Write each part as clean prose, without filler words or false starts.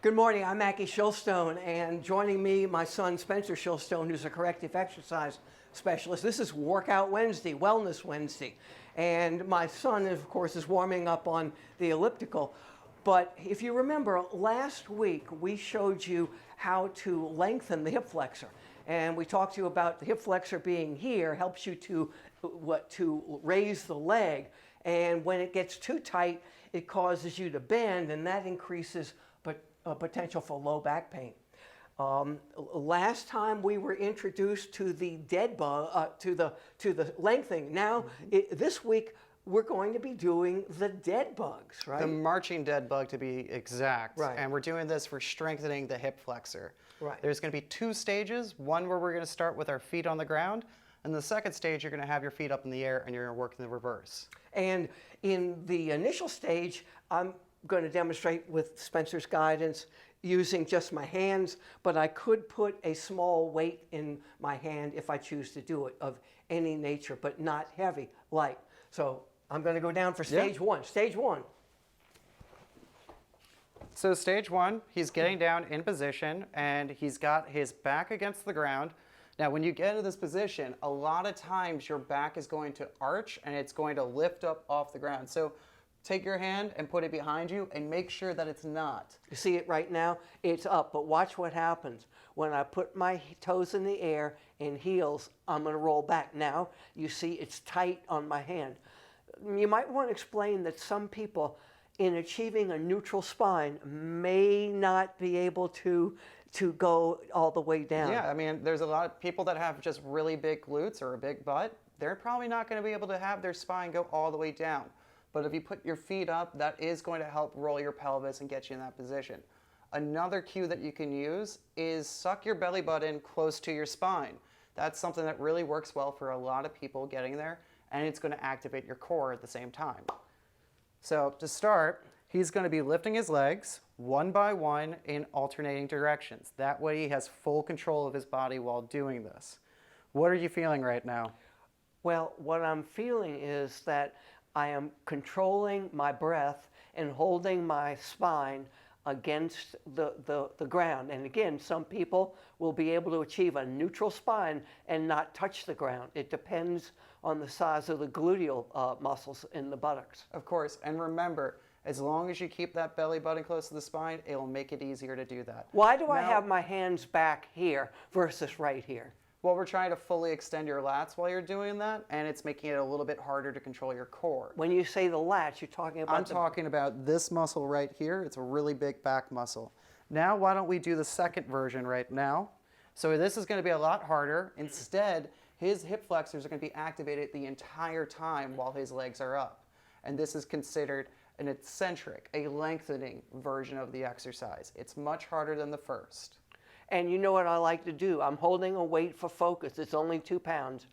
Good morning, I'm Mackie Shilstone, and joining me, my son Spencer Shilstone, who's a corrective exercise specialist. This is Workout Wednesday, Wellness Wednesday, and my son, of course, is warming up on the elliptical. But if you remember, last week we showed you how to lengthen the hip flexor. And we talked to you about the hip flexor being here, helps you to raise the leg. And when it gets too tight, it causes you to bend, and that increases potential for low back pain. Last time we were introduced to the dead bug, to the lengthening. Now, this week, we're going to be doing the dead bugs, right? The marching dead bug, to be exact. Right. And we're doing this for strengthening the hip flexor. Right. There's going to be two stages. One where we're going to start with our feet on the ground. And the second stage, you're going to have your feet up in the air and you're going to work in the reverse. And in the initial stage, I'm going to demonstrate with Spencer's guidance using just my hands, but I could put a small weight in my hand if I choose to do it, of any nature, but not heavy, light. So I'm going to go down for stage one. Stage one. So stage one, he's getting down in position and he's got his back against the ground. Now, when you get into this position, a lot of times your back is going to arch and it's going to lift up off the ground. So take your hand and put it behind you and make sure that it's not. You see it right now? It's up, but watch what happens. When I put my toes in the air and heels, I'm going to roll back. Now, you see it's tight on my hand. You might want to explain that some people, in achieving a neutral spine, may not be able to go all the way down. Yeah, I mean, there's a lot of people that have just really big glutes or a big butt. They're probably not going to be able to have their spine go all the way down. But if you put your feet up, that is going to help roll your pelvis and get you in that position. Another cue that you can use is suck your belly button close to your spine. That's something that really works well for a lot of people getting there, and it's going to activate your core at the same time. So to start, he's going to be lifting his legs one by one in alternating directions. That way he has full control of his body while doing this. What are you feeling right now? Well, what I'm feeling is that I am controlling my breath and holding my spine against the ground. And again, some people will be able to achieve a neutral spine and not touch the ground. It depends on the size of the gluteal muscles in the buttocks. Of course, and remember, as long as you keep that belly button close to the spine, it'll make it easier to do that. Why do I have my hands back here versus right here? Well, we're trying to fully extend your lats while you're doing that, and it's making it a little bit harder to control your core. When you say the lats, you're talking about I'm talking about this muscle right here. It's a really big back muscle. Now, why don't we do the second version right now? So this is going to be a lot harder. Instead, his hip flexors are going to be activated the entire time while his legs are up. And this is considered an eccentric, a lengthening version of the exercise. It's much harder than the first. And you know what I like to do? I'm holding a weight for focus. It's only 2 pounds.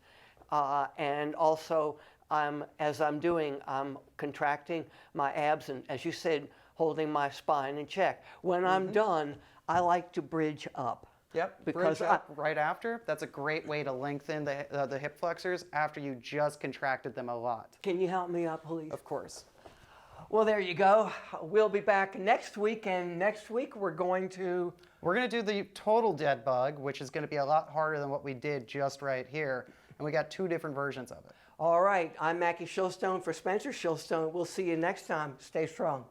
And also, as I'm doing, I'm contracting my abs and, as you said, holding my spine in check. When I'm done, I like to bridge up. Yep, because bridge up right after. That's a great way to lengthen the hip flexors after you just contracted them a lot. Can you help me up, please? Of course. Well, there you go. We'll be back next week, and next week we're going to do the total dead bug, which is going to be a lot harder than what we did just right here. And we got 2 different versions of it. All right. I'm Mackie Shilstone for Spencer Shilstone. We'll see you next time. Stay strong.